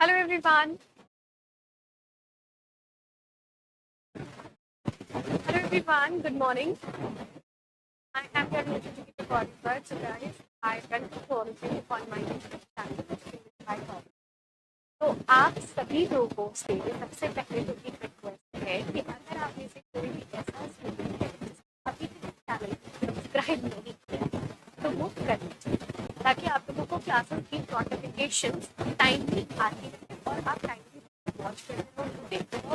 Hello everyone. Hello everyone. Good morning. I am your Nidhi Kaur. So guys, I welcome all of you on my YouTube channel. तो आप सभी लोगों से सबसे पहले तो एक रिक्वेस्ट है कि अगर आप में से कोई भी ऐसा स्टूडेंट है जिसने अभी तक चैनल को सब्सक्राइब नहीं किया तो वो कर लीजिए ताकि आप लोगों को क्लासेस की नोटिफिकेशन टाइमली आती रहे और आप टाइमली वॉच करते हो उनको देखते हो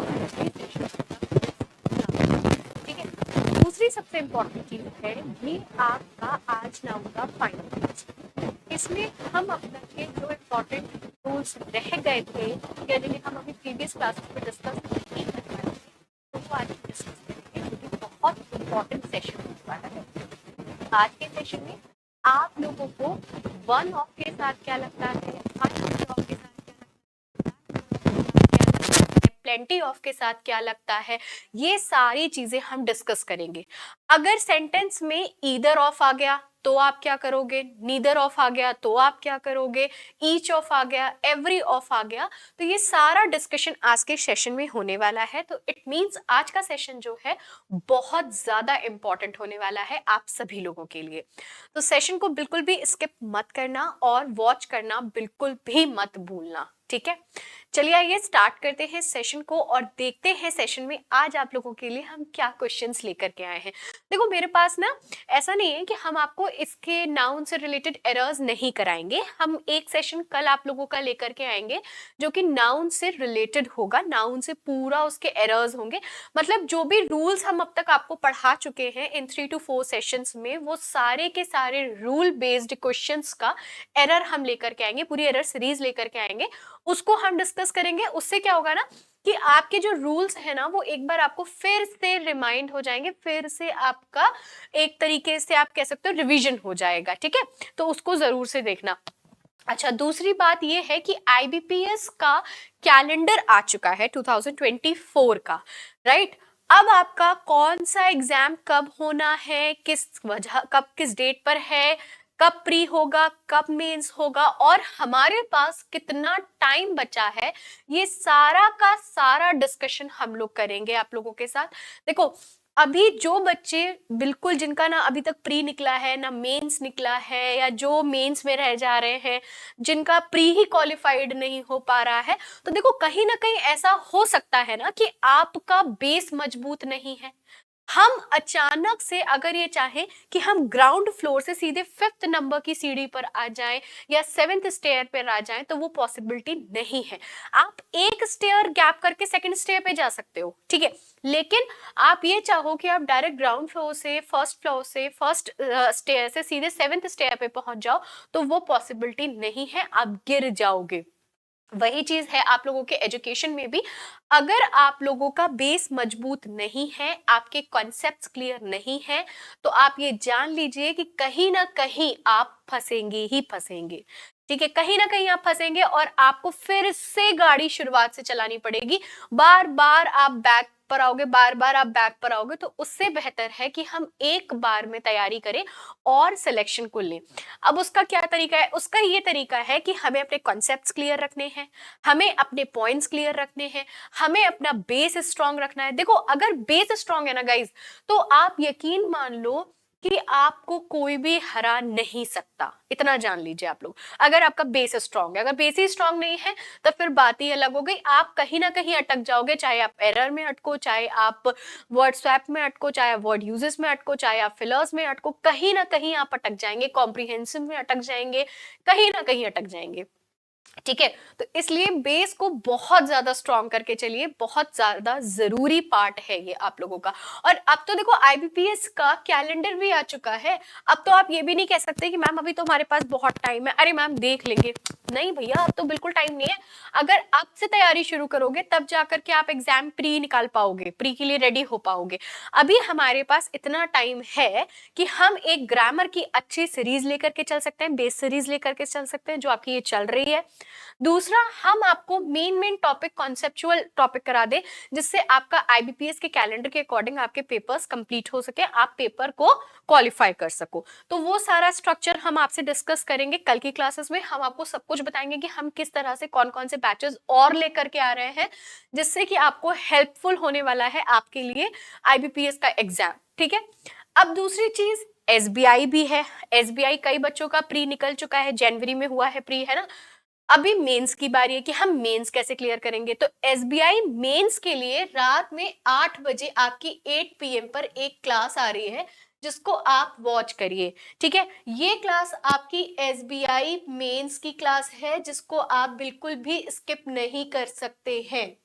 ठीक है। दूसरी सबसे इम्पोर्टेंट चीज है ये आपका आज नाउ का फाइनल टेस्ट। इसमें हम अपना के जो इम्पोर्टेंट रूल्स रह गए थे या जिन्हें हम अभी प्रीवियस क्लासेस में डिस्कस नहीं कर पाए थे तो वो आज डिस्कस करेंगे क्योंकि बहुत इम्पोर्टेंट सेशन होने वाला है। आज के सेशन में आप लोगों को वन ऑफ के साथ क्या लगता है, ऑफ के साथ क्या लगता है, प्लेंटी ऑफ के साथ क्या लगता है, ये सारी चीजें हम डिस्कस करेंगे। अगर सेंटेंस में ईदर ऑफ आ गया तो आप क्या करोगे, नीदर ऑफ आ गया तो आप क्या करोगे, ईच ऑफ आ गया, एवरी ऑफ आ गया, तो ये सारा डिस्कशन आज के सेशन में होने वाला है। तो इट मींस आज का सेशन जो है बहुत ज्यादा इंपॉर्टेंट होने वाला है आप सभी लोगों के लिए। तो सेशन को बिल्कुल भी स्किप मत करना और वॉच करना बिल्कुल भी मत भूलना, ठीक है। चलिए आइए स्टार्ट करते हैं सेशन को और देखते हैं सेशन में आज आप लोगों के लिए हम क्या क्वेश्चंस लेकर के आए हैं। देखो मेरे पास ना ऐसा नहीं है कि हम आपको इसके नाउन से रिलेटेड एरर्स नहीं कराएंगे। हम एक सेशन कल आप लोगों का लेकर के आएंगे जो कि नाउन से रिलेटेड होगा, नाउन से पूरा उसके एरर्स होंगे। मतलब जो भी रूल्स हम अब तक आपको पढ़ा चुके हैं इन 3 to 4 सेशंस में, वो सारे के सारे रूल बेस्ड क्वेश्चंस का एरर हम लेकर के आएंगे, पूरी एरर सीरीज लेकर के आएंगे, उसको हम डिस्कस करेंगे। उससे क्या होगा ना कि आपके जो रूल्स है ना वो एक बार आपको फिर से रिमाइंड हो जाएंगे, फिर से आपका एक तरीके से आप कह सकते हो रिवीजन हो जाएगा, ठीक है। तो उसको जरूर से देखना। अच्छा, दूसरी बात ये है कि आईबीपीएस का कैलेंडर आ चुका है 2024 का, राइट। अब आपका कौन सा एग्जाम कब होना है, किस वजह, कब किस डेट पर है, कब प्री होगा, कब मेंस होगा और हमारे पास कितना टाइम बचा है, ये सारा का सारा डिस्कशन हम लोग करेंगे आप लोगों के साथ। देखो अभी जो बच्चे बिल्कुल जिनका ना अभी तक प्री निकला है ना मेंस निकला है या जो मेंस में रह जा रहे हैं, जिनका प्री ही क्वालिफाइड नहीं हो पा रहा है, तो देखो कहीं ना कहीं ऐसा हो सकता है ना कि आपका बेस मजबूत नहीं है। हम अचानक से अगर ये चाहें कि हम ग्राउंड फ्लोर से सीधे 5th नंबर की सीढ़ी पर आ जाएं या 7th स्टेयर पर आ जाएं तो वो पॉसिबिलिटी नहीं है। आप एक स्टेयर गैप करके 2nd स्टेयर पे जा सकते हो, ठीक है, लेकिन आप ये चाहो कि आप डायरेक्ट ग्राउंड फ्लोर से फर्स्ट स्टेयर से सीधे 7th स्टेयर पे पहुंच जाओ तो वो पॉसिबिलिटी नहीं है, आप गिर जाओगे। वही चीज है आप लोगों के एजुकेशन में भी। अगर आप लोगों का बेस मजबूत नहीं है, आपके कॉन्सेप्ट्स क्लियर नहीं है, तो आप ये जान लीजिए कि कहीं ना कहीं आप फंसेंगे ही फंसेंगे, ठीक है। कहीं ना कहीं आप फंसेंगे और आपको फिर से गाड़ी शुरुआत से चलानी पड़ेगी। बार बार आप बैक पर आओगे, बार बार आप बैक पर आओगे, तो उससे बेहतर है कि हम एक बार में तैयारी करें और सिलेक्शन को लें। अब उसका क्या तरीका है, उसका ये तरीका है कि हमें अपने कॉन्सेप्ट्स क्लियर रखने हैं, हमें अपने पॉइंट्स क्लियर रखने हैं, हमें अपना बेस स्ट्रांग रखना है। देखो अगर बेस स्ट्रांग है ना गाइज, तो आप यकीन मान लो कि आपको कोई भी हरा नहीं सकता, इतना जान लीजिए आप लोग। अगर आपका बेस स्ट्रांग है, अगर बेस ही स्ट्रांग नहीं है तो फिर बात ही अलग हो गई, आप कहीं ना कहीं अटक जाओगे, चाहे आप एरर में अटको, चाहे आप वर्ड स्वैप में अटको, चाहे आप वर्ड यूजेस में अटको, चाहे आप फिलर्स में अटको, कहीं ना कहीं आप अटक जाएंगे, कॉम्प्रिहेंसिव में अटक जाएंगे, कहीं ना कहीं अटक जाएंगे, ठीक है। तो इसलिए बेस को बहुत ज्यादा स्ट्रॉन्ग करके चलिए, बहुत ज्यादा जरूरी पार्ट है ये आप लोगों का। और अब तो देखो आईबीपीएस का कैलेंडर भी आ चुका है। अब तो आप ये भी नहीं कह सकते कि मैम अभी तो हमारे पास बहुत टाइम है, अरे मैम देख लेंगे, नहीं भैया अब तो बिल्कुल टाइम नहीं है। अगर अब से तैयारी शुरू करोगे तब जाकर के आप एग्जाम प्री निकाल पाओगे, प्री के लिए रेडी हो पाओगे। अभी हमारे पास इतना टाइम है कि हम एक ग्रामर की अच्छी सीरीज लेकर के चल सकते हैं, बेस सीरीज लेकर के चल सकते हैं जो आपकी ये चल रही है। दूसरा, हम आपको मेन टॉपिक, कॉन्सेप्चुअल टॉपिक करा दे, जिससे आपका आईबीपीएस के कैलेंडर के अकॉर्डिंग आपके पेपर्स कंप्लीट हो सके, आप पेपर को क्वालिफाई कर सको। तो वो सारा स्ट्रक्चर हम आपसे डिस्कस करेंगे कल की क्लासेस में। हम आपको सब कुछ बताएंगे कि हम किस तरह से कौन कौन से बैचेस और लेकर के आ रहे हैं, जिससे कि आपको हेल्पफुल होने वाला है आपके लिए आईबीपीएस का एग्जाम। ठीक है। अब दूसरी चीज, एसबीआई भी है। एसबीआई कई बच्चों का प्री निकल चुका है, जनवरी में हुआ है प्री, है ना। अभी मेंस की बारी है कि हम मेंस कैसे क्लियर करेंगे। तो एसबीआई मेंस के लिए रात में 8 बजे आपकी 8 पीएम पर एक क्लास आ रही है, जिसको आप वॉच करिए। ठीक है, ये क्लास आपकी एसबीआई मेंस की क्लास है, जिसको आप बिल्कुल भी स्किप नहीं कर सकते हैं।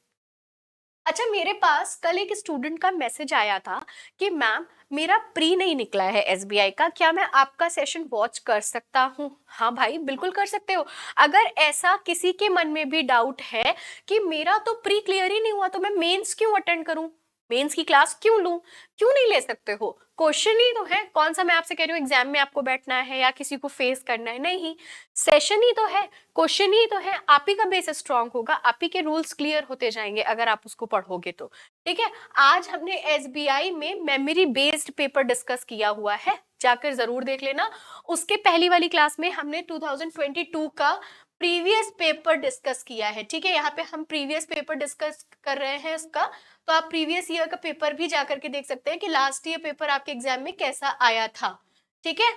अच्छा, मेरे पास कल एक स्टूडेंट का मैसेज आया था कि मैम मेरा प्री नहीं निकला है एसबीआई का, क्या मैं आपका सेशन वॉच कर सकता हूँ? हाँ भाई, बिल्कुल कर सकते हो। अगर ऐसा किसी के मन में भी डाउट है कि मेरा तो प्री क्लियर ही नहीं हुआ, तो मैं मेंस क्यों अटेंड करूं, मेंस की क्लास क्यों लूं, क्यों नहीं ले सकते हो? क्वेश्चन ही तो है। कौन सा मैं आपसे कह रही हूँ एग्जाम में आपको बैठना है या किसी को फेस करना है, नहीं, सेशन ही तो है, क्वेश्चन ही तो है। आप ही का बेस स्ट्रांग होगा, आप ही के रूल्स क्लियर होते जाएंगे अगर आप उसको पढ़ोगे तो। ठीक है, आज हमने एसबीआई में मेमोरी बेस्ड पेपर डिस्कस किया हुआ है, जाकर जरूर देख लेना। उसके पहली वाली क्लास में हमने 2022 का प्रीवियस पेपर डिस्कस किया है। ठीक है, यहाँ पे हम प्रीवियस पेपर डिस्कस कर रहे हैं उसका, तो आप प्रीवियस ईयर का पेपर भी जाकर के देख सकते हैं कि लास्ट ईयर पेपर आपके एग्जाम में कैसा आया था। ठीक है,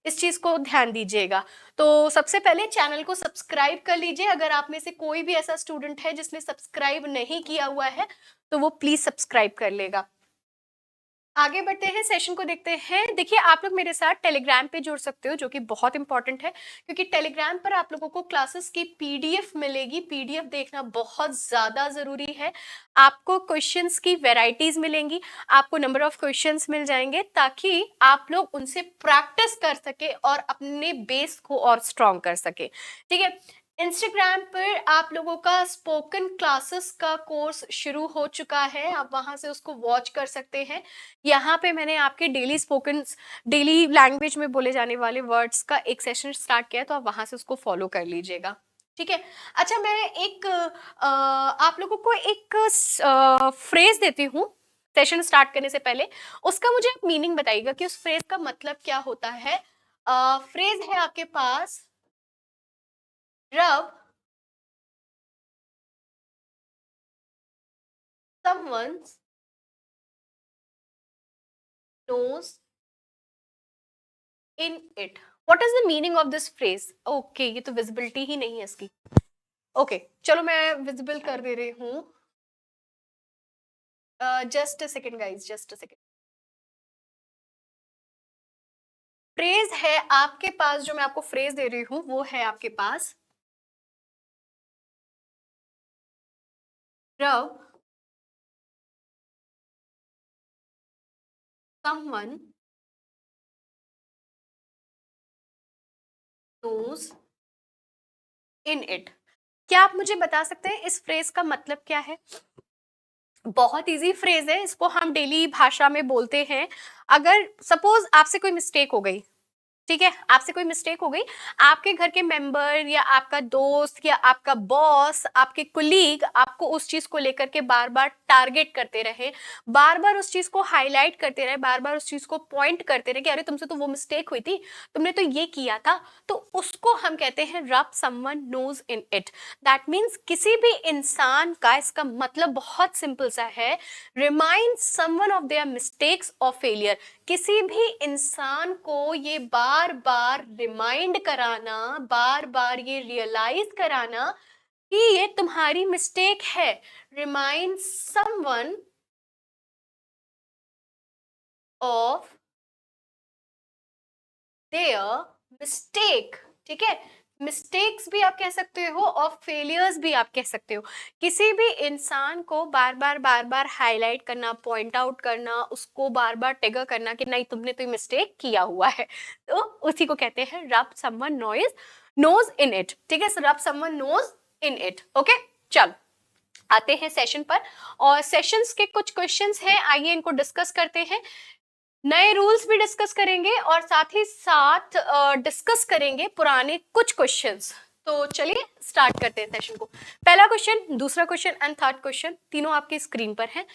इस चीज को ध्यान दीजिएगा। तो सबसे पहले चैनल को सब्सक्राइब कर लीजिए। अगर आप में से कोई भी ऐसा स्टूडेंट है जिसने सब्सक्राइब नहीं किया हुआ है, तो वो प्लीज सब्सक्राइब कर लेगा। आगे बढ़ते हैं, सेशन को देखते हैं। देखिए, आप लोग मेरे साथ टेलीग्राम पे जुड़ सकते हो, जो कि बहुत इंपॉर्टेंट है, क्योंकि टेलीग्राम पर आप लोगों को क्लासेस की पीडीएफ मिलेगी। पीडीएफ देखना बहुत ज्यादा जरूरी है। आपको क्वेश्चंस की वैरायटीज मिलेंगी, आपको नंबर ऑफ क्वेश्चंस मिल जाएंगे, ताकि आप लोग उनसे प्रैक्टिस कर सके और अपने बेस को और स्ट्रॉन्ग कर सके। ठीक है, इंस्टाग्राम पर आप लोगों का स्पोकन क्लासेस का कोर्स शुरू हो चुका है, आप वहां से उसको वॉच कर सकते हैं। यहाँ पे मैंने आपके डेली स्पोकन, डेली लैंग्वेज में बोले जाने वाले वर्ड्स का एक सेशन स्टार्ट किया है, तो आप वहां से उसको फॉलो कर लीजिएगा। ठीक है। अच्छा, मैं एक आप लोगों को एक फ्रेज देती हूँ सेशन स्टार्ट करने से पहले, उसका मुझे आप मीनिंग बताइएगा कि उस फ्रेज का मतलब क्या होता है। फ्रेज है आपके पास, रब someone's nose in it. What is the meaning of this phrase? Okay, ये तो विजिबिलिटी ही नहीं है इसकी। ओके, चलो मैं विजिबल कर दे रही हूँ। Just a second guys, just a second. Phrase है आपके पास, जो मैं आपको फ्रेज दे रही हूँ वो है आपके पास, रब someone nose in it। क्या आप मुझे बता सकते हैं इस फ्रेज का मतलब क्या है? बहुत इजी फ्रेज है, इसको हम डेली भाषा में बोलते हैं। अगर सपोज आपसे कोई मिस्टेक हो गई, ठीक है, आपसे कोई मिस्टेक हो गई, आपके घर के मेंबर या आपका दोस्त या आपका बॉस, आपके कुलीग आपको उस चीज को लेकर के बार बार टारगेट करते रहे, बार बार उस चीज को हाईलाइट करते रहे, बार बार उस चीज को पॉइंट करते रहे कि अरे तुमसे तो वो मिस्टेक हुई थी, तुमने तो ये किया था, तो उसको हम कहते हैं rub someone nose in it. That means किसी भी इंसान का, इसका मतलब बहुत सिंपल सा है, remind someone of their mistakes और फेलियर। किसी भी इंसान को ये बार बार रिमाइंड कराना, बार बार ये रियलाइज कराना कि ये तुम्हारी मिस्टेक है। Remind someone of their mistake. ठीक है, मिस्टेक्स भी आप कह सकते हो और फेलियर्स भी आप कह सकते हो। किसी भी इंसान को बार बार हाईलाइट करना, पॉइंट आउट करना, उसको बार बार ट्रिगर करना कि नहीं तुमने तो मिस्टेक किया हुआ है, तो उसी को कहते हैं rub someone nose in it. ठीक है, rub someone nose in it. Okay, चल आते हैं सेशन पर, और सेशंस के कुछ क्वेश्चंस हैं, आइए इनको डिस्कस करते हैं। नए रूल्स भी डिस्कस करेंगे और साथ ही साथ डिस्कस करेंगे पुराने कुछ क्वेश्चंस। तो चलिए स्टार्ट करते हैं सेशन को। पहला क्वेश्चन, दूसरा क्वेश्चन एंड थर्ड क्वेश्चन तीनों आपकी स्क्रीन पर हैं।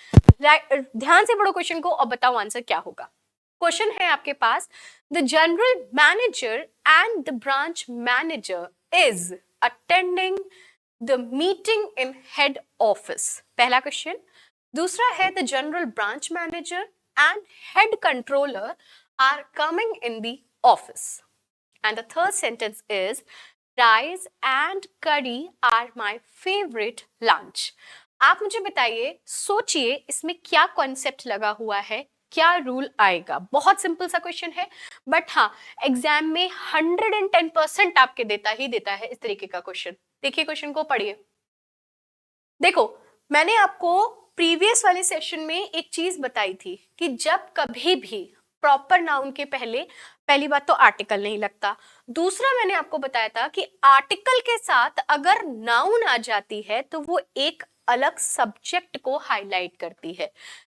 ध्यान से पढ़ो क्वेश्चन को और बताओ आंसर क्या होगा। क्वेश्चन है आपके पास, the general manager and the branch manager is attending the meeting in head office. पहला क्वेश्चन। दूसरा है, the general branch manager and head controller are coming in the office. And the third sentence is, rice and curry are my favourite lunch. आप मुझे बताइए, सोचिए इसमें क्या concept लगा हुआ है, क्या रूल आएगा। बहुत सिंपल सा क्वेश्चन है, बट हाँ एग्जाम में 110% आपके देता ही देता है इस तरीके का क्वेश्चन। देखिए क्वेश्चन को पढ़िए। देखो, मैंने आपको प्रीवियस वाले सेशन में एक चीज बताई थी कि जब कभी भी प्रॉपर नाउन के पहले पहली बात तो आर्टिकल नहीं लगता, दूसरा मैंने आपको बताया था कि आर्टिकल के साथ अगर नाउन आ जाती है तो वो एक अलग सब्जेक्ट को हाईलाइट करती है।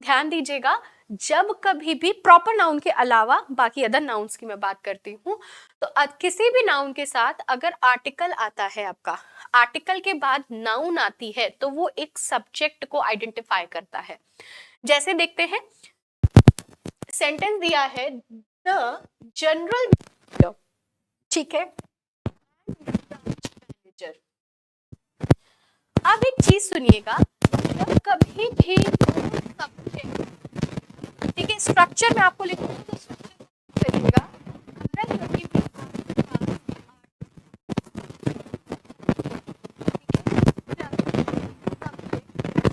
ध्यान दीजिएगा, जब कभी भी प्रॉपर नाउन के अलावा बाकी अदर नाउन्स की मैं बात करती हूँ, तो किसी भी नाउन के साथ अगर आर्टिकल आता है, आपका आर्टिकल के बाद नाउन आती है, तो वो एक सब्जेक्ट को आइडेंटिफाई करता है। जैसे देखते हैं, सेंटेंस दिया है, द जनरल, ठीक है, मैनेजर। अब एक चीज सुनिएगा, जब कभी भी सब्जेक्ट, ठीक है, स्ट्रक्चर में आपको लिखूंगा तो स्ट्रक्चर करिएगा। अगर कभी भी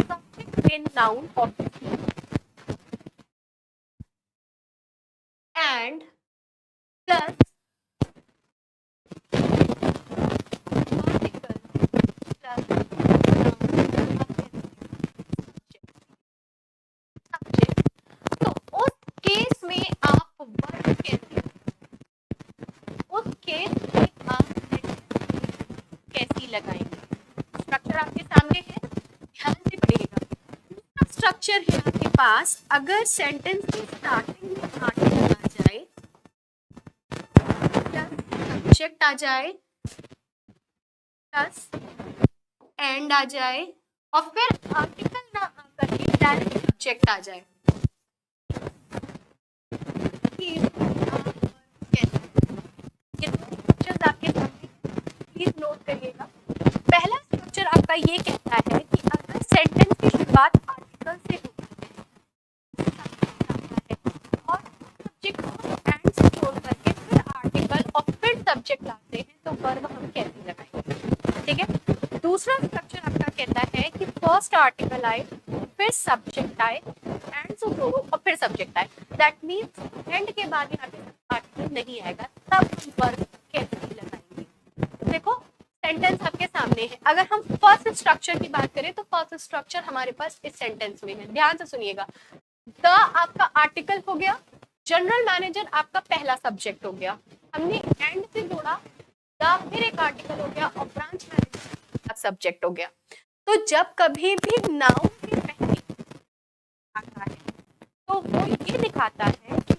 subject in noun object and plus article plus subject, तो उस केस में आप वर्ब कैसे, उस केस में आप कैसी लगाएंगे। स्ट्रक्चर आपके सामने है, ध्यान से पढ़िएगा। दूसरा स्ट्रक्चर है आपके पास, अगर सेंटेंस की स्टार्टिंग में आर्टिकल आ जाए, सब्जेक्ट आ जाए, प्लस एंड आ जाए, और फिर आर्टिकल ना आकर के डायरेक्ट सब्जेक्ट आ जाए, आपके सामने, प्लीज नोट करिएगा। पहला स्ट्रक्चर आपका ये कहता है कि अगर सेंटेंस की शुरुआत आर्टिकल से होती है और सब्जेक्ट को एंड से जोड़ करके फिर आर्टिकल और फिर सब्जेक्ट लाते हैं, तो वर्ब हम कैसे लगाएंगे। ठीक है, दूसरा स्ट्रक्चर आपका कहता है कि फर्स्ट आर्टिकल आए, फिर सब्जेक्ट आए, एंड से जोड़ो और फिर सब्जेक्ट आए। दैट मीन्स एंड के बाद यहाँ पे आर्टिकल नहीं आएगा, तब हम वर्ब कैसे लगाएंगे। देखो सेंटेंस आपके सामने है, अगर हम फर्स्ट स्ट्रक्चर की बात करें तो फर्स्ट स्ट्रक्चर हमारे पास इस सेंटेंस में है। ध्यान से सुनिएगा, द आपका आर्टिकल हो गया, जनरल मैनेजर आपका पहला सब्जेक्ट हो गया, हमने एंड से जोड़ा, द फिर एक आर्टिकल हो गया और ब्रांच मैनेजर सब्जेक्ट हो गया। तो जब कभी भी नाउन के पहले आता है तो वो ये दिखाता है कि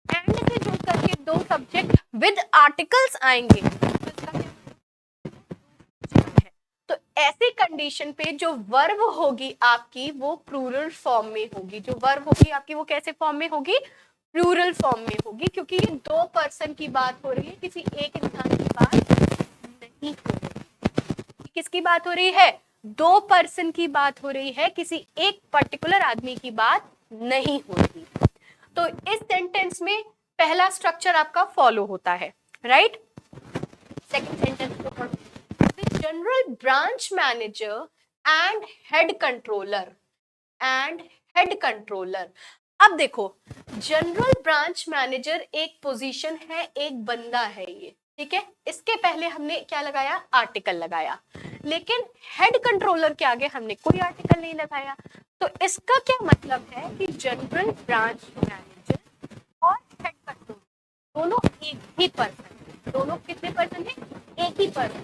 एंड से जोड़ करके दो सब्जेक्ट विद आर्टिकल्स आएंगे, तो ऐसी कंडीशन पे जो वर्ब होगी आपकी वो प्लूरल फॉर्म में होगी। जो वर्ब होगी आपकी वो कैसे फॉर्म में होगी, प्लूरल फॉर्म में होगी, क्योंकि ये दो पर्सन की बात हो रही है, किसी एक इंसान की बात नहीं हो रही। किसकी बात हो रही है, दो पर्सन की बात हो रही है, किसी एक पर्टिकुलर आदमी की बात नहीं हो रही। तो इस सेंटेंस में पहला स्ट्रक्चर आपका फॉलो होता है, राइट। सेकंड सेंटेंस को पढ़ो, the general branch manager and head controller. अब देखो, जनरल ब्रांच मैनेजर एक पोजीशन है, एक बंदा है ये, ठीक है। इसके पहले हमने क्या लगाया, आर्टिकल लगाया, लेकिन हेड कंट्रोलर के आगे हमने कोई आर्टिकल नहीं लगाया। तो इसका क्या मतलब है कि जनरल ब्रांच मैनेजर और हेड कंट्रोलर दोनों एक ही पर्सन, दोनों कितने पर्सन है, एक ही पर्सन।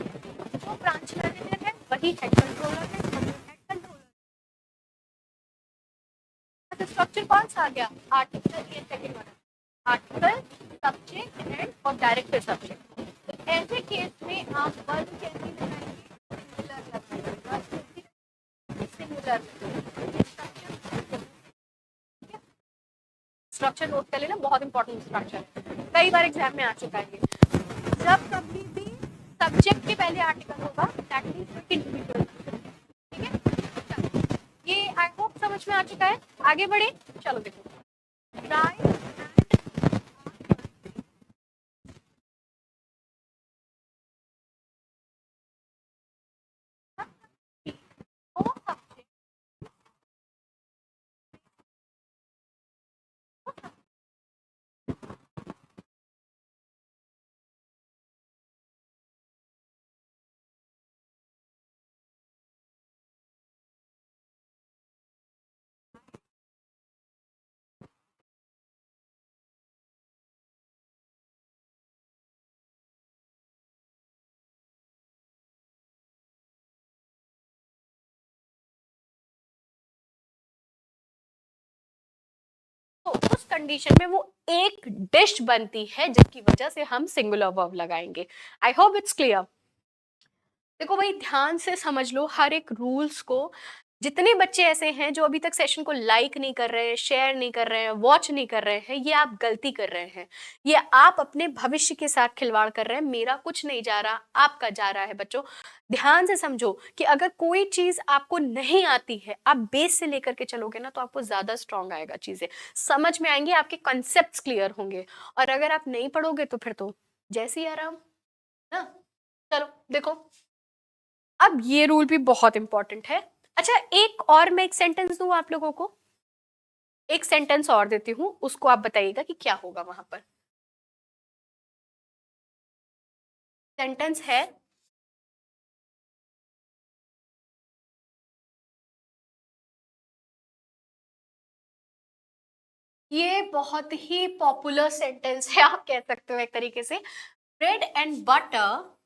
जो ब्रांच मैनेजर है वही हेड कंट्रोलर है, हेड कंट्रोलर। स्ट्रक्चर कौन सा आ गया, आर्टिकल, ये सेकंड वाला। आर्टिकल, सब्जेक्ट एंड और डायरेक्ट सब्जेक्ट। तो ऐसे केस में आप वर्ब कैसे लगाएंगे? सिंगुलर लगेगा। स्ट्रक्चर नोट कर लेना, बहुत इंपॉर्टेंट स्ट्रक्चर है, कई बार एग्जाम में आ चुका है। जब कभी भी सब्जेक्ट के पहले आर्टिकल होगा दैट मींस इंडिविजुअल, ठीक है। ये आई होप समझ में आ चुका है। आगे बढ़े, चलो देखो। राइट तो उस कंडीशन में वो एक डिश बनती है जिसकी वजह से हम सिंगुलर वर्ब लगाएंगे। I hope it's clear. देखो भाई, ध्यान से समझ लो हर एक रूल्स को। जितने बच्चे ऐसे हैं जो अभी तक सेशन को लाइक नहीं कर रहे हैं, शेयर नहीं कर रहे हैं, वॉच नहीं कर रहे हैं, ये आप गलती कर रहे हैं। ये आप अपने भविष्य के साथ खिलवाड़ कर रहे हैं। मेरा कुछ नहीं जा रहा, आपका जा रहा है। बच्चों ध्यान से समझो कि अगर कोई चीज आपको नहीं आती है, आप बेस से लेकर के चलोगे ना, तो आपको ज्यादा स्ट्रांग आएगा, चीजें समझ में आएंगी, आपके कॉन्सेप्ट्स क्लियर होंगे। और अगर आप नहीं पढ़ोगे तो फिर तो जैसे ही आराम ना। चलो देखो, अब ये रूल भी बहुत इंपॉर्टेंट है। अच्छा, एक और मैं एक सेंटेंस दूं आप लोगों को, एक सेंटेंस और देती हूं, उसको आप बताइएगा कि क्या होगा वहां पर। सेंटेंस है, ये बहुत ही पॉपुलर सेंटेंस है, आप कह सकते हो एक तरीके से। Bread and butter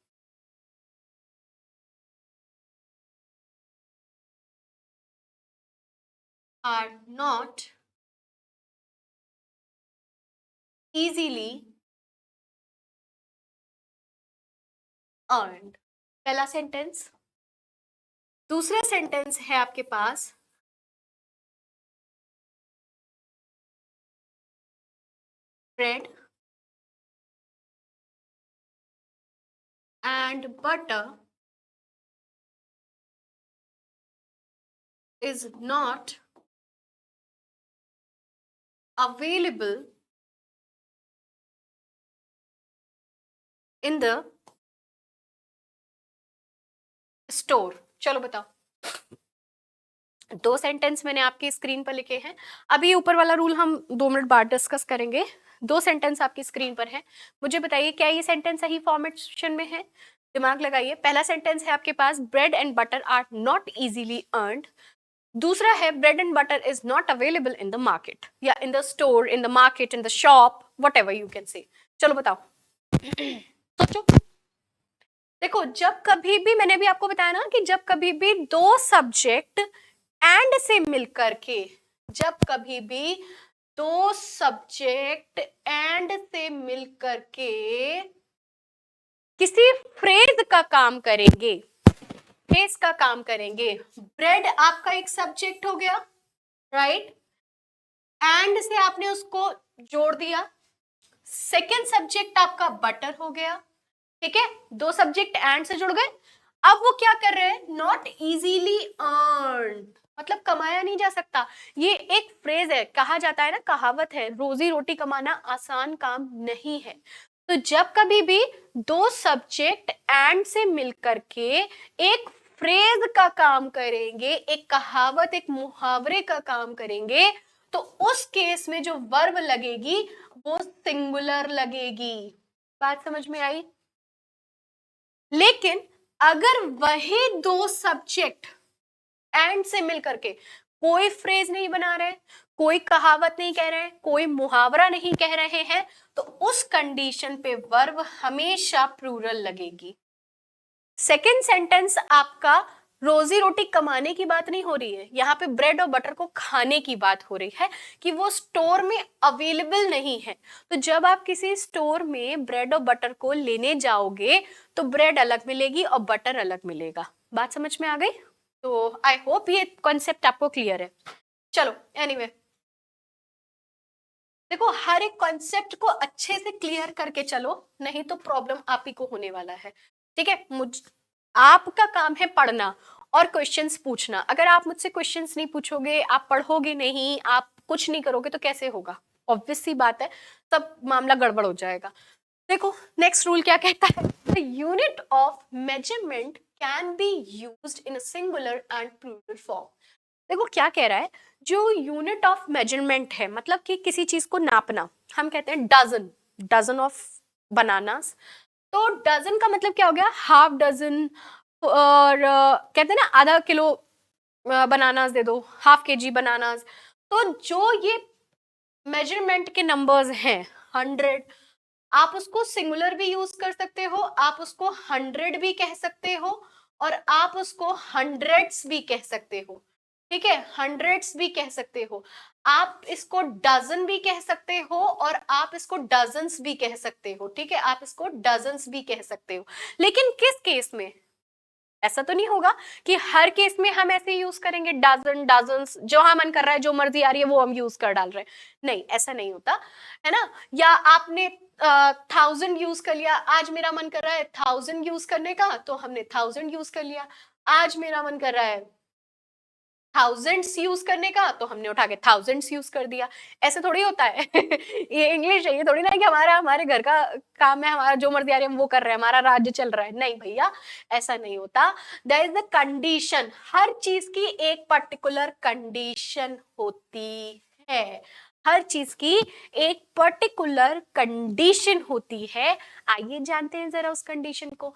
are not easily earned. पहला सेंटेंस। दूसरा सेंटेंस है आपके पास, bread and butter is not available in the store। चलो बताओ, दो सेंटेंस मैंने आपकी स्क्रीन पर लिखे हैं। अभी ऊपर वाला रूल हम 2 मिनट बाद डिस्कस करेंगे। दो सेंटेंस आपकी स्क्रीन पर है, मुझे बताइए क्या ये सेंटेंस सही फॉर्मेशन में है? दिमाग लगाइए। पहला सेंटेंस है आपके पास, bread and butter are not easily earned. दूसरा है, bread and butter is not available in the market, या in the store, in the market, in the shop, whatever you can say. चलो बताओ, सोचो। देखो, जब कभी भी, मैंने भी आपको बताया ना कि जब कभी भी दो सब्जेक्ट एंड से मिलकर के, जब कभी भी दो सब्जेक्ट एंड से मिलकर के किसी फ्रेज का काम करेंगे, फ्रेज का काम करेंगे। ब्रेड आपका एक सब्जेक्ट हो गया, राइट, एंड से आपने उसको जोड़ दिया। सेकेंड सब्जेक्ट आपका बटर हो गया, ठीक है, दो सब्जेक्ट एंड से जुड़ गए। अब वो क्या कर रहे हैं, नॉट इजीली अर्न, मतलब कमाया नहीं जा सकता। ये एक फ्रेज है, कहा जाता है ना, कहावत है, रोजी रोटी कमाना आसान काम नहीं है। तो जब कभी भी दो सब्जेक्ट एंड से मिलकर के एक फ्रेज का काम करेंगे, एक कहावत, एक मुहावरे का काम करेंगे, तो उस केस में जो वर्ब लगेगी वो सिंगुलर लगेगी। बात समझ में आई? लेकिन अगर वही दो सब्जेक्ट एंड से मिलकर के कोई फ्रेज नहीं बना रहे, कोई कहावत नहीं कह रहे, कोई मुहावरा नहीं कह रहे हैं, तो उस कंडीशन पे वर्ब हमेशा प्लूरल लगेगी। सेकेंड सेंटेंस आपका, रोजी रोटी कमाने की बात नहीं हो रही है, यहाँ पे ब्रेड और बटर को खाने की बात हो रही है कि वो स्टोर में अवेलेबल नहीं है। तो जब आप किसी स्टोर में ब्रेड और बटर को लेने जाओगे तो ब्रेड अलग मिलेगी और बटर अलग मिलेगा। बात समझ में आ गई? तो आई होप ये कॉन्सेप्ट आपको क्लियर है। चलो एनीवे, देखो हर एक कॉन्सेप्ट को अच्छे से क्लियर करके चलो, नहीं तो प्रॉब्लम आप ही को होने वाला है। ठीक है, आपका काम है पढ़ना और क्वेश्चंस पूछना। अगर आप मुझसे क्वेश्चंस नहीं पूछोगे, आप पढ़ोगे नहीं, आप कुछ नहीं करोगे तो कैसे होगा? ऑब्वियस सी बात है, तब मामला गड़बड़ हो जाएगा। देखो नेक्स्ट रूल क्या कहता है, the unit of measurement can be used in a singular and plural form. देखो क्या कह रहा है, जो यूनिट ऑफ मेजरमेंट है, मतलब कि किसी चीज को नापना, हम कहते हैं डजन, डजन ऑफ बनानास। तो डजन का मतलब क्या हो गया, हाफ डजन, और कहते हैं ना आधा किलो बनानास दे दो, हाफ केजी बनानास। तो जो ये मेजरमेंट के नंबर्स हैं 100, आप उसको सिंगुलर भी यूज कर सकते हो, आप उसको 100 भी कह सकते हो, और आप उसको हंड्रेड्स भी कह सकते हो। ठीक है, हंड्रेड्स भी कह सकते हो, आप इसको डजन भी कह सकते हो, और आप इसको डजन्स भी कह सकते हो। ठीक है, आप इसको डजन्स भी कह सकते हो। लेकिन किस केस में? ऐसा तो नहीं होगा कि हर केस में हम ऐसे यूज करेंगे डजन, डजन्स, जो हम मन कर रहा है, जो मर्जी आ रही है वो हम यूज कर डाल रहे हैं। नहीं, ऐसा नहीं होता है ना। या आपने 1000 यूज कर लिया, आज मेरा मन कर रहा है 1000 यूज करने का, तो हमने 1000 यूज कर लिया। आज मेरा मन कर रहा है थाउजेंड्स यूज करने का, तो हमने उठा के थाउजेंड्स यूज कर दिया। ऐसे थोड़ी होता है ये इंग्लिश है, ये थोड़ी ना है कि हमारे घर का काम है, हमारा जो मर्जी आ रही है हम वो कर रहे हैं, हमारा राज्य चल रहा है। नहीं भैया, ऐसा नहीं होता। देयर इज द कंडीशन, हर चीज की एक पर्टिकुलर कंडीशन होती है, हर चीज की एक पर्टिकुलर कंडीशन होती है। आइए जानते हैं जरा उस कंडीशन को।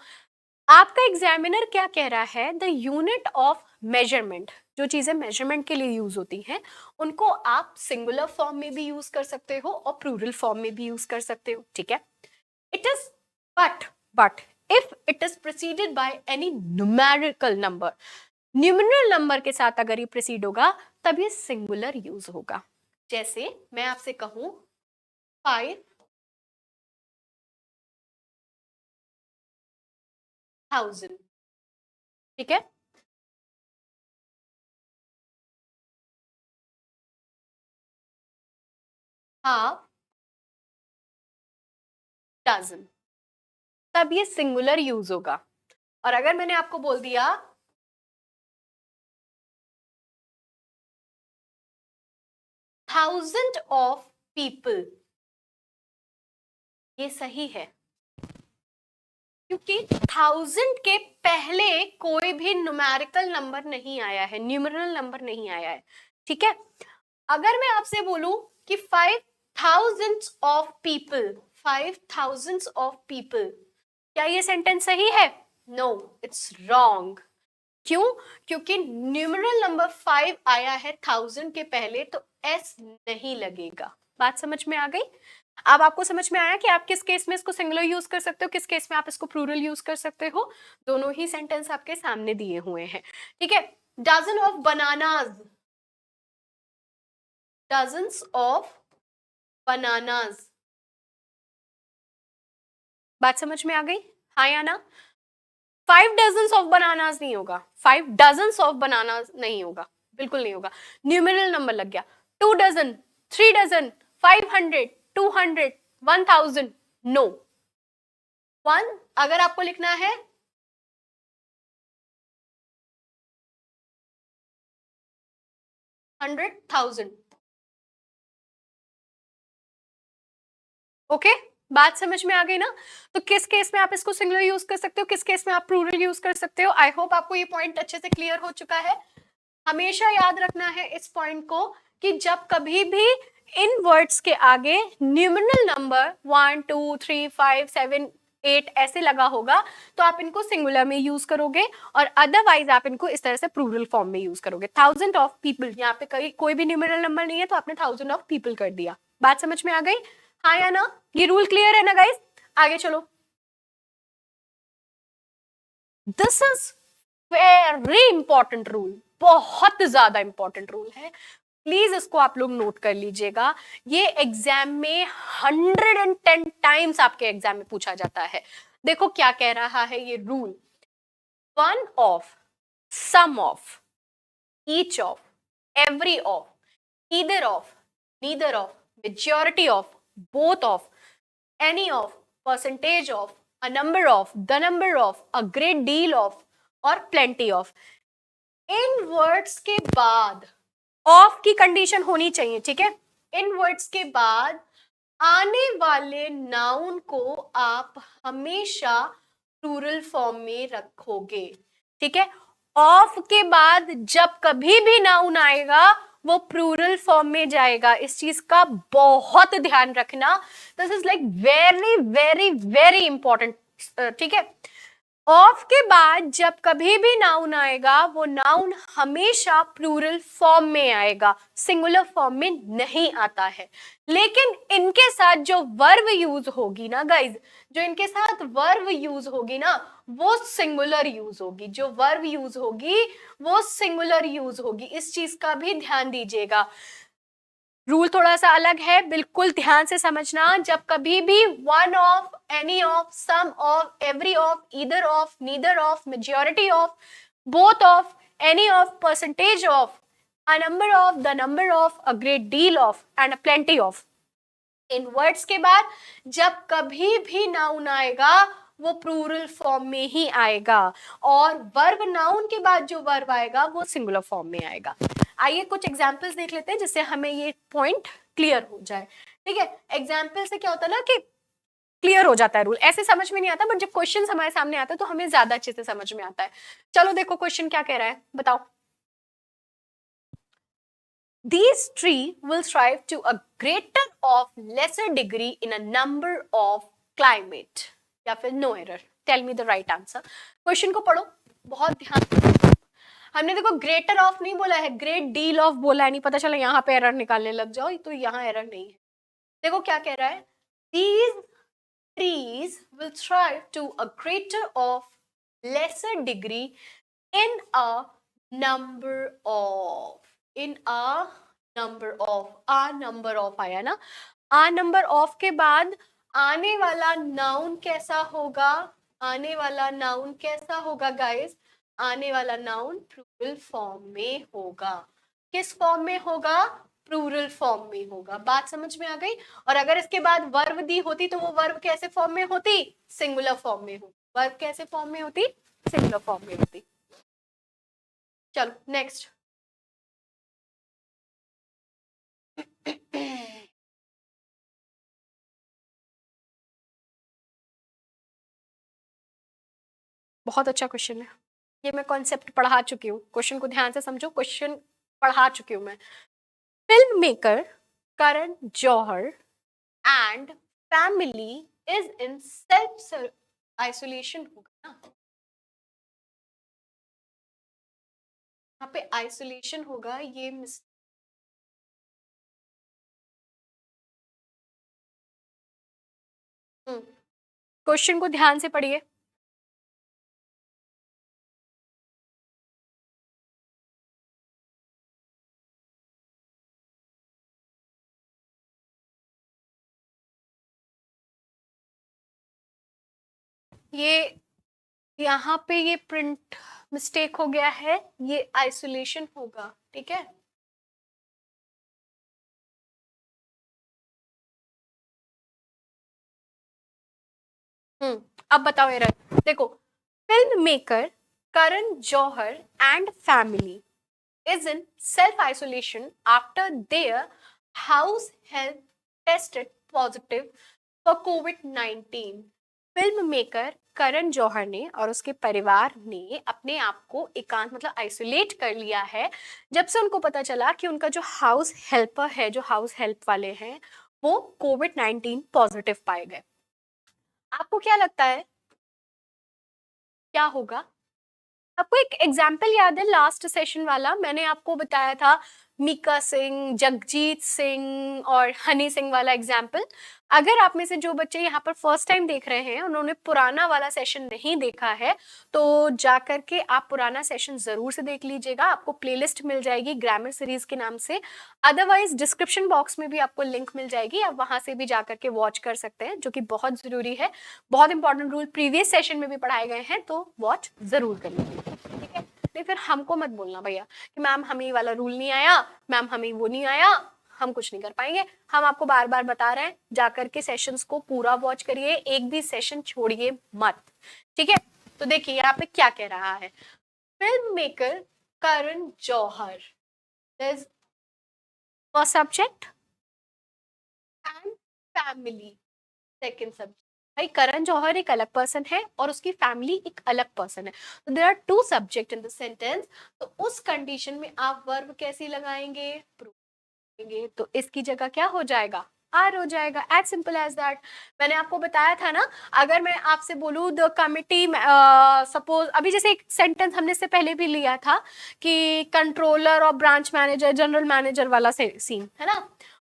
आपका एग्जामिनर क्या कह रहा है, द यूनिट ऑफ मेजरमेंट, जो चीजें मेजरमेंट के लिए यूज होती हैं उनको आप सिंगुलर फॉर्म में भी यूज कर सकते हो और प्लूरल फॉर्म में भी यूज कर सकते हो। ठीक है, it is but if it is preceded by any numerical number, numeral number के साथ अगर ये प्रेसीड होगा तब ये सिंगुलर यूज होगा। जैसे मैं आपसे कहूं 5000, ठीक है, हाफ डजन, तब ये सिंगुलर यूज होगा। और अगर मैंने आपको बोल दिया 1000 ऑफ पीपल, ये सही है क्योंकि 1000 के पहले कोई भी न्यूमेरिकल नंबर नहीं आया है, न्यूमरल नंबर नहीं आया है। ठीक है, अगर मैं आपसे बोलूं कि 5000 ऑफ पीपल, 5000 ऑफ पीपल, क्या ये सेंटेंस सही है? No, it's wrong. क्यों? क्योंकि न्यूमरल नंबर 5 आया है 1000 के पहले, तो एस नहीं लगेगा। बात समझ में आ गई? अब आपको समझ में आया कि आप किस केस में इसको सिंगुलर यूज कर सकते हो, किस केस में आप इसको प्लूरल यूज कर सकते हो। दोनों ही सेंटेंस आपके सामने दिए हुए हैं। ठीक है, dozen of bananas, dozens of bananas. बात समझ में आ गई? हाँ या ना? 5 डजन्स ऑफ बनानास नहीं होगा, 5 डजन्स ऑफ बनानास नहीं होगा, बिल्कुल नहीं होगा। न्यूमेरल नंबर लग गया। 2 डजन, 3 डजन, 500, 200, 1000, नो। 1 अगर आपको लिखना है 100,000। ओके, बात समझ में आ गई ना? तो किस केस में आप इसको सिंगुलर यूज कर सकते हो, किस केस में आप प्लूरल यूज कर सकते हो। आई होप आपको ये पॉइंट अच्छे से क्लियर हो चुका है। हमेशा याद रखना है इस पॉइंट को कि जब कभी भी इन वर्ड्स के आगे न्यूमरल नंबर 1 2 3 5 7 8 ऐसे लगा होगा तो आप इनको सिंगुलर में यूज करोगे, और अदरवाइज आप इनको इस तरह से प्लूरल फॉर्म में यूज करोगे। 1000 ऑफ पीपल, यहाँ पे कोई भी न्यूमरल नंबर नहीं है तो आपने 1000 ऑफ पीपल कर दिया। बात समझ में आ गई? हाँ या ना? ये रूल क्लियर है ना गाइस? आगे चलो। This is very important rule, बहुत ज्यादा इंपॉर्टेंट रूल है, प्लीज इसको आप लोग नोट कर लीजिएगा। ये एग्जाम में 110 टाइम्स आपके एग्जाम में पूछा जाता है। देखो क्या कह रहा है ये rule, one of, some of, each of, every of, either of, neither of, majority of, both of, any of, percentage of, a number of, the number of, a great deal of और plenty of। In words के बाद of की condition होनी चाहिए, ठीक है। इन words के बाद आने वाले नाउन को आप हमेशा प्लूरल फॉर्म में रखोगे, ठीक है। ऑफ के बाद जब कभी भी नाउन आएगा वो प्लूरल फॉर्म में जाएगा, इस चीज का बहुत ध्यान रखना। This is like very very very important, ठीक है। ऑफ के बाद जब कभी भी नाउन आएगा वो नाउन हमेशा प्लूरल फॉर्म में आएगा, सिंगुलर फॉर्म में नहीं आता है। लेकिन इनके साथ जो वर्ब यूज होगी ना गाइज, जो इनके साथ वर्ब यूज होगी ना वो सिंगुलर यूज होगी, जो वर्ब यूज होगी वो सिंगुलर यूज होगी, इस चीज का भी ध्यान दीजिएगा। रूल थोड़ा सा अलग है, बिल्कुल ध्यान से समझना। जब कभी भी one of, any of, some of, every of, either of, neither of, majority of, both of, any of, percentage of, a number of, the number of, a great deal of and a plenty of, in words के बाद जब कभी भी noun आएगा वो plural form में ही आएगा, और वर्ब नाउन के बाद जो वर्ब आएगा वो सिंगुलर फॉर्म में आएगा। आइए कुछ एग्जांपल्स देख लेते हैं जिससे हमें ये पॉइंट क्लियर हो जाए, ठीक है। एग्जाम्पल से क्या होता है ना कि क्लियर हो जाता है रूल, ऐसे समझ में नहीं आता, बट जब क्वेश्चन हमारे सामने आता है तो हमें ज्यादा अच्छे से समझ में आता है। चलो देखो क्वेश्चन क्या कह रहा है, बताओ। These tree will strive to a greater of lesser degree in a number of climate, या फिर no error, tell me the right answer। Question को पढ़ो बहुत ध्यान से। हमने देखो ग्रेटर ऑफ नहीं बोला है, ग्रेट डील ऑफ बोला है, नहीं पता चला यहाँ पे एरर निकालने लग जाओ, तो यहाँ एरर नहीं है। देखो क्या कह रहा है, these trees will strive to a greater of lesser degree in a number of, in a number of, a number of आया ना, a number of के बाद आने वाला नाउन कैसा होगा, आने वाला नाउन कैसा होगा गाइस, आने वाला नाउन प्लूरल फॉर्म में होगा। किस फॉर्म में होगा, प्लूरल फॉर्म में होगा। बात समझ में आ गई। और अगर इसके बाद वर्ब दी होती तो वो वर्ब कैसे फॉर्म में होती, सिंगुलर फॉर्म में होती। वर्ब कैसे फॉर्म में होती, सिंगुलर फॉर्म में होती। चलो नेक्स्ट। बहुत अच्छा क्वेश्चन है ये, मैं कॉन्सेप्ट पढ़ा चुकी हूँ, क्वेश्चन को ध्यान से समझो, क्वेश्चन पढ़ा चुकी हूँ मैं। Film maker Karan Johar and family is in self isolation, होगा ना यहाँ पे, आइसोलेशन होगा ये क्वेश्चन को ध्यान से पढ़िए। ये यहाँ पे ये प्रिंट मिस्टेक हो गया है, ये आइसोलेशन होगा, ठीक है। अब बताओ एरर। देखो, film maker Karan Johar and family is in self-isolation after their house health tested positive for COVID-19। Film maker Karan Johar ने और उसके परिवार ने अपने आप को एकांत मतलब आइसोलेट कर लिया है जब से उनको पता चला कि उनका जो हाउस हेल्पर है, जो हाउस हेल्प वाले हैं, वो COVID-19 पॉजिटिव पाए गए। आपको क्या लगता है क्या होगा? आपको एक एग्जाम्पल याद है लास्ट सेशन वाला, मैंने आपको बताया था मीका सिंह, जगजीत सिंह और हनी सिंह वाला एग्जाम्पल। अगर आप में से जो बच्चे यहाँ पर फर्स्ट टाइम देख रहे हैं, उन्होंने पुराना वाला सेशन नहीं देखा है, तो जा करके आप पुराना सेशन जरूर से देख लीजिएगा। आपको प्लेलिस्ट मिल जाएगी ग्रामर सीरीज के नाम से, अदरवाइज डिस्क्रिप्शन बॉक्स में भी आपको लिंक मिल जाएगी, आप वहां से भी जा करके वॉच कर सकते हैं, जो कि बहुत जरूरी है। बहुत इंपॉर्टेंट रूल प्रीवियस सेशन में भी पढ़ाए गए हैं, तो वॉच जरूर करिए, ठीक है। नहीं फिर हमको मत बोलना भैया कि मैम हमें ये वाला रूल नहीं आया, मैम हमें वो नहीं आया, हम कुछ नहीं कर पाएंगे। हम आपको बार बार बता रहे हैं, जाकर के सेशंस को पूरा वॉच करिए, एक भी सेशन छोड़िए मत, ठीक है। तो देखिए यहाँ पे क्या कह रहा है, film maker Karan Johar is first subject and family second subject. भाई करण जौहर एक अलग पर्सन है और उसकी फैमिली एक अलग पर्सन है, तो there are two subject in the sentence. तो उस कंडीशन में आप वर्ब कैसे लगाएंगे, तो इसकी जगह क्या हो जाएगा, आर हो जाएगा, एज सिंपल एज दैट। मैंने आपको बताया था ना, अगर मैं आपसे बोलूं द कमिटी, सपोज अभी जैसे एक सेंटेंस हमने इससे पहले भी लिया था कि कंट्रोलर और ब्रांच मैनेजर, जनरल मैनेजर वाला सीन है ना।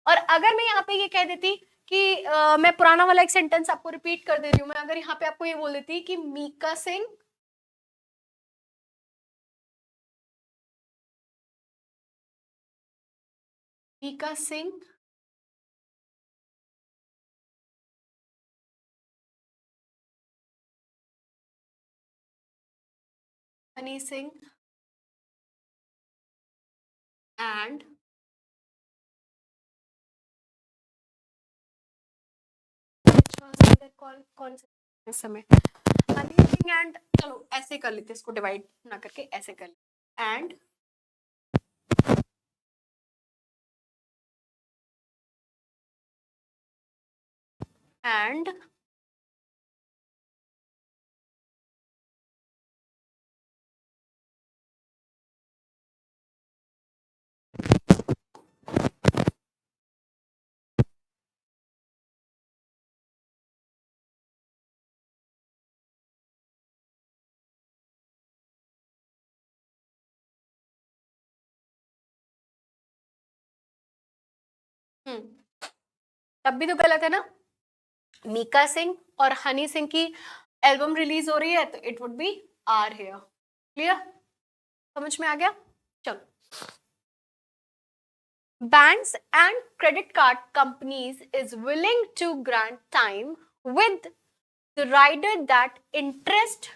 और अगर मैं यहाँ पे ये कह देती कि मैं पुराना वाला एक सेंटेंस आपको रिपीट कर दे रही हूँ, मैं अगर यहाँ पे आपको ये बोल देती कि मीका सिंह मीका सिंह हनी सिंह एंड कौन से इस समय हनी सिंह एंड, चलो ऐसे कर लेते, इसको डिवाइड ना करके ऐसे कर लेते, एंड एंड तब भी तो गलत है ना। मीका सिंह और हनी सिंह की एल्बम रिलीज हो रही है, तो it would be are here. Clear, समझ में आ गया। चलो, banks and credit card companies is willing to grant time with the rider that interest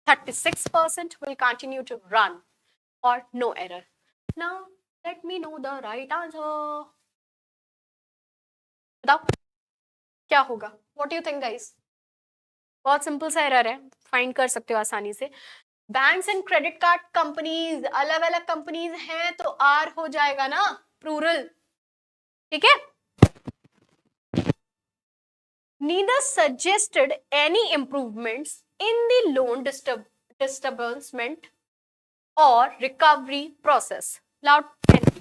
36% will continue to run or no error. Now let me know the right answer. बताओ क्या होगा, what do you think guys? बहुत simple सा error है, find कर सकते हो आसानी से। Banks and credit card companies, अलग अलग कंपनीज हैं, तो आर हो जाएगा ना, प्लूरल, ठीक है। Neither suggested any improvements in the loan disbursement or recovery process. Loud and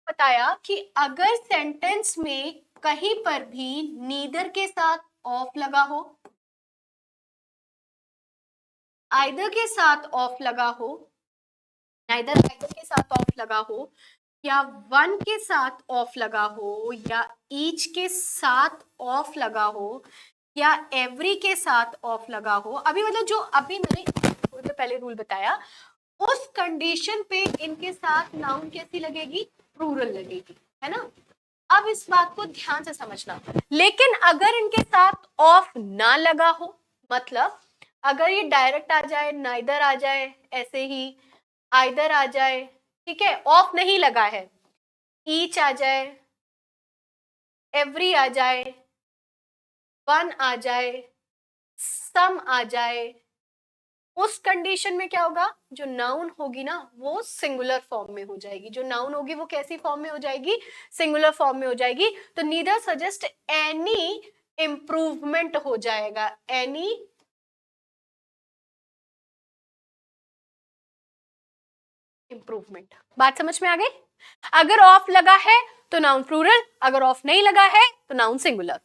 बताया कि अगर सेंटेंस में कहीं पर भी नीदर के साथ ऑफ लगा हो, आइदर के साथ ऑफ लगा हो, नाइदर आइदर के साथ ऑफ लगा हो, या वन के साथ ऑफ लगा हो, या ईच के साथ ऑफ लगा हो, या एवरी के साथ ऑफ लगा हो, अभी मतलब जो अभी मैंने तो पहले रूल बताया, उस कंडीशन पे इनके साथ नाउन कैसी लगेगी, प्लूरल लगेगी, है ना। अब इस बात को ध्यान से समझना, लेकिन अगर इनके साथ ऑफ ना लगा हो, मतलब अगर ये डायरेक्ट आ जाए, नाइदर आ जाए, ऐसे ही आइदर आ जाए, ठीक है, ऑफ नहीं लगा है, ईच आ जाए, एवरी आ जाए, वन आ जाए, सम आ जाए, उस कंडीशन में क्या होगा, जो नाउन होगी ना वो सिंगुलर फॉर्म में हो जाएगी, जो नाउन होगी वो कैसी फॉर्म में हो जाएगी, सिंगुलर फॉर्म में हो जाएगी। तो नीदर सजेस्ट एनी इंप्रूवमेंट हो जाएगा, एनी इम्प्रूवमेंट। बात समझ में आ गई? अगर ऑफ लगा है तो नाउन प्लूरल, अगर ऑफ नहीं लगा है तो नाउन सिंगुलर।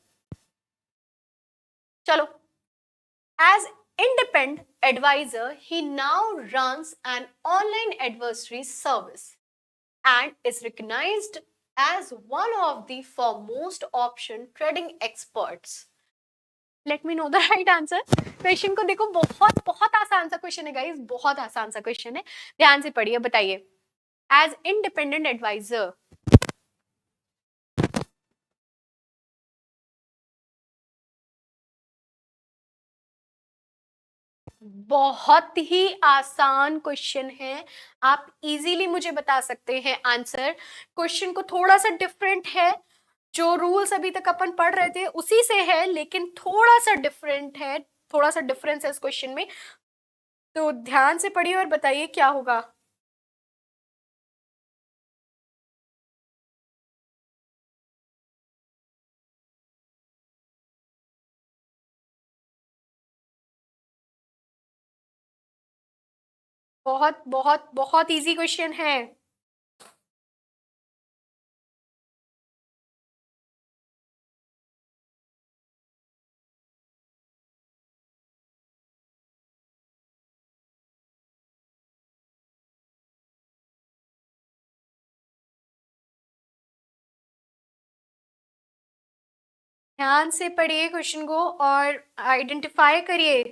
चलो, as independent advisor, he now runs an online advisory service and is recognized as one of the foremost option trading experts. Let me know the right answer. Question को देखो, बहुत बहुत आसान सा क्वेश्चन है guys, बहुत आसान सा क्वेश्चन है, ध्यान से पढ़िए, बताइए। एज इंडिपेंडेंट एडवाइजर, बहुत ही आसान क्वेश्चन है, आप इजीली मुझे बता सकते हैं आंसर। क्वेश्चन को थोड़ा सा डिफरेंट है, जो रूल्स अभी तक अपन पढ़ रहे थे उसी से है, लेकिन थोड़ा सा डिफरेंट है, थोड़ा सा डिफरेंस है इस क्वेश्चन में। तो ध्यान से पढ़िए और बताइए क्या होगा। बहुत बहुत बहुत इजी क्वेश्चन है। ध्यान से पढ़िए क्वेश्चन को और आइडेंटिफाई करिए।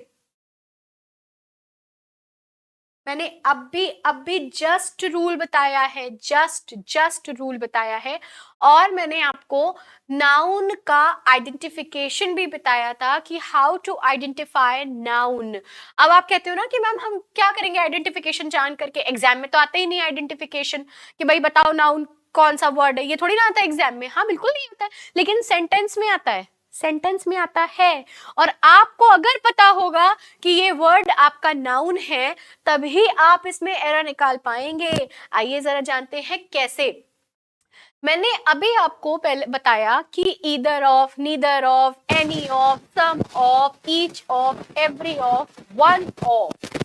मैंने अभी जस्ट रूल बताया है, जस्ट रूल बताया है, और मैंने आपको नाउन का आइडेंटिफिकेशन भी बताया था कि हाउ टू आइडेंटिफाई नाउन। अब आप कहते हो ना कि मैम हम क्या करेंगे आइडेंटिफिकेशन जान करके, एग्जाम में तो आता ही नहीं आइडेंटिफिकेशन कि भाई बताओ नाउन कौन सा वर्ड है, ये थोड़ी ना आता है एग्जाम में। हाँ बिल्कुल नहीं आता है, लेकिन सेंटेंस में आता है, सेंटेंस में आता है। और आपको अगर पता होगा कि ये वर्ड आपका नाउन है, तभी आप इसमें एरर निकाल पाएंगे। आइए जरा जानते हैं कैसे। मैंने अभी आपको पहले बताया कि either of, neither of, any of, some of, each of, every of, one of.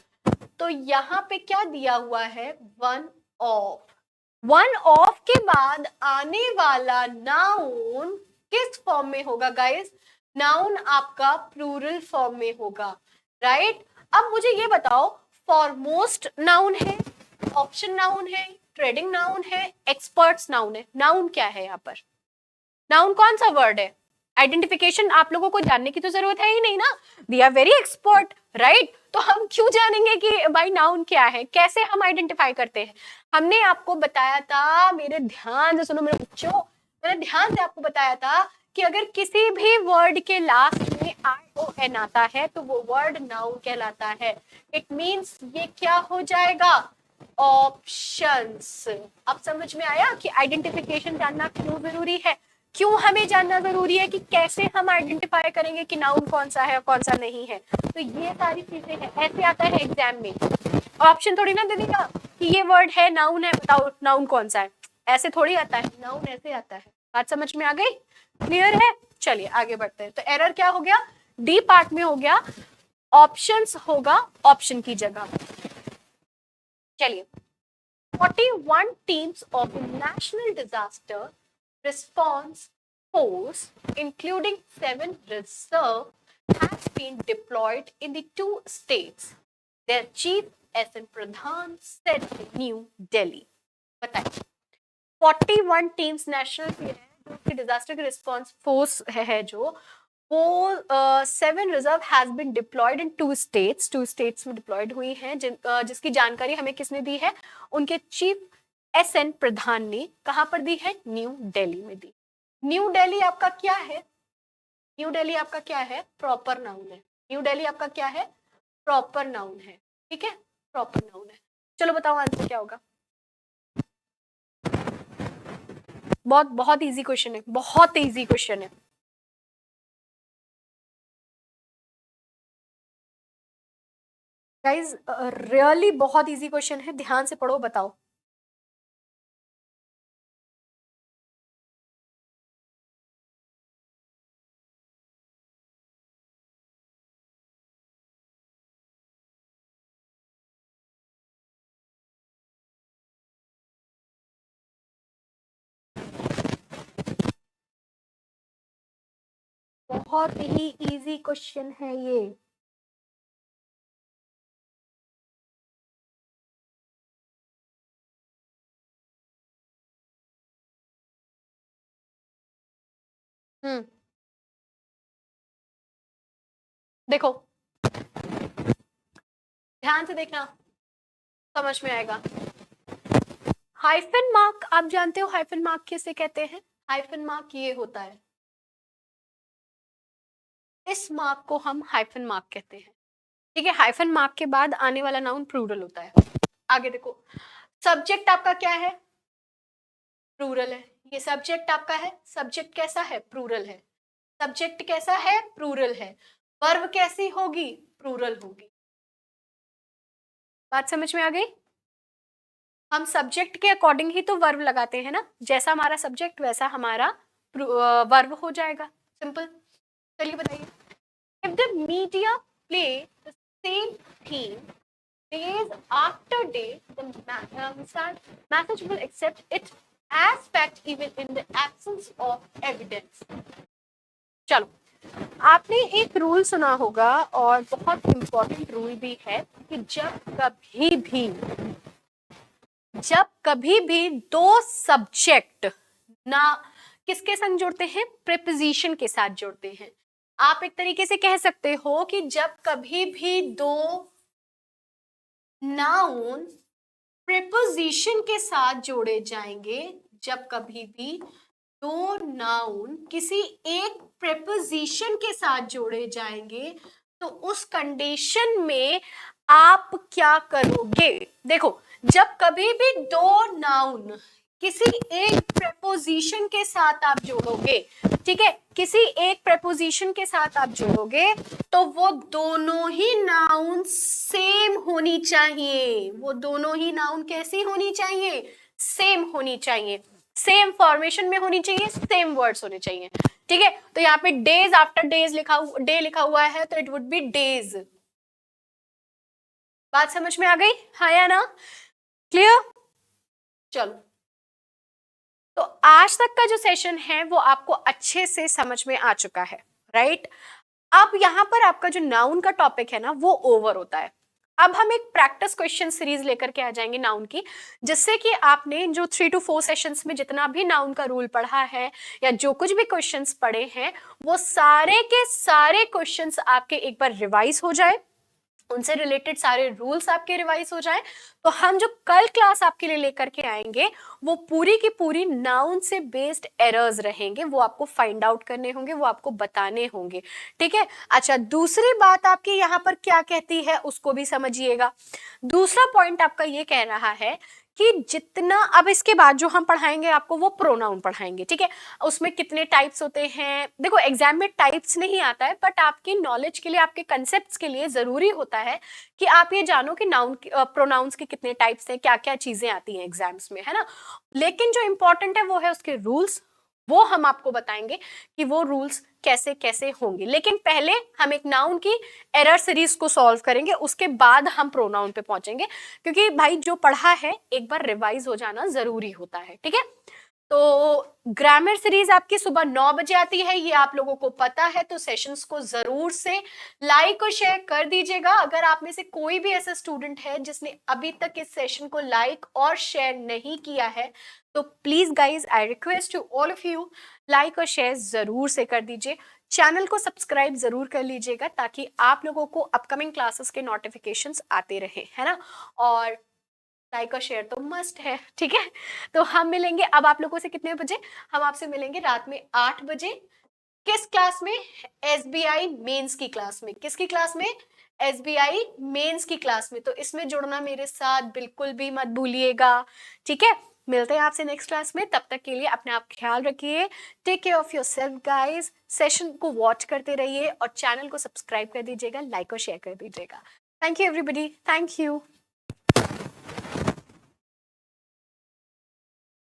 तो यहाँ पे क्या दिया हुआ है, वन ऑफ। वन ऑफ के बाद आने वाला नाउन किस फॉर्म में होगा गाइस? नाउन आपका प्लूरल फॉर्म में होगा, राइट? अब मुझे ये बताओ, फॉरमोस्ट नाउन है, ऑप्शन नाउन है, ट्रेडिंग नाउन है, एक्सपर्ट्स नाउन है। नाउन क्या है यहाँ पर? नाउन कौन सा वर्ड है? आइडेंटिफिकेशन आप लोगों को जानने की तो जरूरत है ही नहीं ना, we are very expert, right? तो हम क्यों जानेंगे कि भाई नाउन क्या है, कैसे हम आइडेंटिफाई करते हैं? हमने आपको बताया था, मेरे ध्यान से सुनो मेरे बच्चों, मैंने ध्यान से आपको बताया था कि अगर किसी भी वर्ड के लास्ट में ION आता है तो वो वर्ड नाउन कहलाता है। इट मींस ये क्या हो जाएगा, ऑप्शंस। अब समझ में आया कि आइडेंटिफिकेशन जानना क्यों जरूरी है, क्यों हमें जानना जरूरी है, कि कैसे हम आइडेंटिफाई करेंगे कि नाउन कौन सा है और कौन सा नहीं है। तो ये सारी चीजें हैं, ऐसे आता है एग्जाम में। ऑप्शन थोड़ी ना दे देगा कि ये वर्ड है, नाउन है, बताओ नाउन कौन सा है, ऐसे थोड़ी आता है, नाउन ऐसे आता है। बात समझ में आ गई? क्लियर है? चलिए आगे बढ़ते हैं। तो एरर क्या हो गया, डी पार्ट में हो गया, ऑप्शंस होगा ऑप्शन की जगह। चलिए, 41 teams of the National Disaster Response Force, including 7 reserve, has been deployed in the 2 states. Their chief SN Pradhan said in New Delhi. बताइए, 41 टीम्स नेशनल की है जो डिजास्टर की रिस्पॉन्स फोर्स है जो वो 7 reserve has been deployed in 2 states, 2 states में deployed हुई हैं, जिसकी जानकारी हमें किसने दी है, उनके चीफ SN प्रधान ने। कहां पर दी है? न्यू दिल्ली में दी। न्यू दिल्ली आपका क्या है? न्यू दिल्ली आपका क्या है? प्रॉपर नाउन है। न्यू दिल्ली आपका क्या है? प्रॉपर नाउन है, ठीक है, प्रॉपर नाउन है। चलो बताओ आंसर क्या होगा। बहुत बहुत इजी क्वेश्चन है, बहुत इजी क्वेश्चन है गाइज, रियली बहुत इजी क्वेश्चन है, ध्यान से पढ़ो, बताओ। बहुत ही इजी क्वेश्चन है ये। देखो ध्यान से देखना, समझ में आएगा। हाइफन मार्क, आप जानते हो हाइफन मार्क किसे कहते हैं? हाइफन मार्क ये होता है, इस मार्क को हम हाइफन मार्क कहते हैं। ठीक है, हाइफन मार्क के बाद आने वाला नाउन प्लूरल होता है। आगे देखो, सब्जेक्ट आपका क्या है? प्लूरल है। ये सब्जेक्ट आपका है, सब्जेक्ट कैसा है? प्लूरल है। सब्जेक्ट कैसा है? प्लूरल है। वर्ब कैसी होगी? प्लूरल होगी। बात समझ में आ गई? हम सब्जेक्ट के अकॉर्डिंग ही तो वर्ब लगाते हैं ना, जैसा हमारा सब्जेक्ट वैसा हमारा वर्ब हो जाएगा। सिंपल। चलिए बताइए, if the media play the same theme days after day, the message will accept it as fact even in the absence of evidence. चलो, आपने एक रूल सुना होगा और बहुत इंपॉर्टेंट रूल भी है कि जब कभी भी दो सब्जेक्ट ना किसके संग जुड़ते हैं? प्रीपोजिशन के साथ जुड़ते हैं। आप एक तरीके से कह सकते हो कि जब कभी भी दो नाउन प्रीपोजिशन के साथ जोड़े जाएंगे, जब कभी भी दो नाउन किसी एक प्रीपोजिशन के साथ जोड़े जाएंगे, तो उस कंडीशन में आप क्या करोगे? देखो, जब कभी भी दो नाउन किसी एक प्रीपोजिशन के साथ आप जोड़ोगे, ठीक है, किसी एक प्रीपोजिशन के साथ आप जोड़ोगे, तो वो दोनों ही नाउन सेम होनी चाहिए। वो दोनों ही नाउन कैसी होनी चाहिए? सेम होनी चाहिए, सेम फॉर्मेशन में होनी चाहिए, सेम वर्ड्स होने चाहिए। ठीक है, तो यहाँ पे डेज आफ्टर डेज डे लिखा हुआ है, तो इट वुड बी डेज। बात समझ में आ गई? हाँ या ना? क्लियर? चलो, तो आज तक का जो सेशन है वो आपको अच्छे से समझ में आ चुका है, राइट? अब यहाँ पर आपका जो नाउन का टॉपिक है ना, वो ओवर होता है। अब हम एक प्रैक्टिस क्वेश्चन सीरीज लेकर के आ जाएंगे नाउन की, जिससे कि आपने जो 3 to 4 सेशंस में जितना भी नाउन का रूल पढ़ा है या जो कुछ भी क्वेश्चंस पढ़े हैं, वो सारे के सारे क्वेश्चंस आपके एक बार रिवाइज हो जाए, उनसे रिलेटेड सारे रूल्स आपके रिवाइज हो जाए। तो हम जो कल क्लास आपके लिए लेकर के आएंगे, वो पूरी की पूरी नाउन से बेस्ड एरर्स रहेंगे, वो आपको फाइंड आउट करने होंगे, वो आपको बताने होंगे। ठीक है, अच्छा, दूसरी बात आपकी यहाँ पर क्या कहती है उसको भी समझिएगा। दूसरा पॉइंट आपका ये कह रहा है कि जितना अब इसके बाद जो हम पढ़ाएंगे आपको, वो प्रोनाउन पढ़ाएंगे। ठीक है, उसमें कितने टाइप्स होते हैं, देखो एग्जाम में टाइप्स नहीं आता है, बट आपकी नॉलेज के लिए, आपके कंसेप्ट्स के लिए जरूरी होता है कि आप ये जानो कि नाउन प्रोनाउंस के कितने टाइप्स हैं, क्या क्या चीजें आती हैं एग्जाम्स में, है ना। लेकिन जो इंपॉर्टेंट है वो है उसके रूल्स, वो हम आपको बताएंगे कि वो रूल्स कैसे कैसे होंगे। लेकिन पहले हम एक नाउन की एरर सीरीज को सॉल्व करेंगे, उसके बाद हम प्रोनाउन पे पहुंचेंगे, क्योंकि भाई जो पढ़ा है एक बार रिवाइज हो जाना जरूरी होता है। ठीक है, तो ग्रामर सीरीज आपकी सुबह 9 बजे आती है, ये आप लोगों को पता है, तो सेशंस को जरूर से लाइक और शेयर कर दीजिएगा। अगर आप में से कोई भी ऐसा स्टूडेंट है जिसने अभी तक इस सेशन को लाइक और शेयर नहीं किया है, तो please guys, I request to all of you, like और शेयर जरूर से कर दीजिए। चैनल को सब्सक्राइब जरूर कर लीजिएगा, ताकि आप लोगों को अपकमिंग क्लासेस के नोटिफिकेशंस आते रहे, है ना। और लाइक और शेयर तो मस्ट है। ठीक है, तो हम मिलेंगे अब आप लोगों से कितने बजे? हम आपसे मिलेंगे रात में 8 बजे। किस क्लास में? SBI मेंस की क्लास में। किसकी क्लास में? SBI मेंस की क्लास में। तो इसमें जुड़ना मेरे साथ बिल्कुल भी मत भूलिएगा। ठीक है, मिलते हैं आपसे नेक्स्ट क्लास में। तब तक के लिए अपने आप ख्याल रखिए। Take care of yourself guys. Session को वॉच करते रहिए और चैनल को सब्सक्राइब कर दीजिएगा, लाइक और शेयर कर दीजिएगा। Thank you everybody, thank you.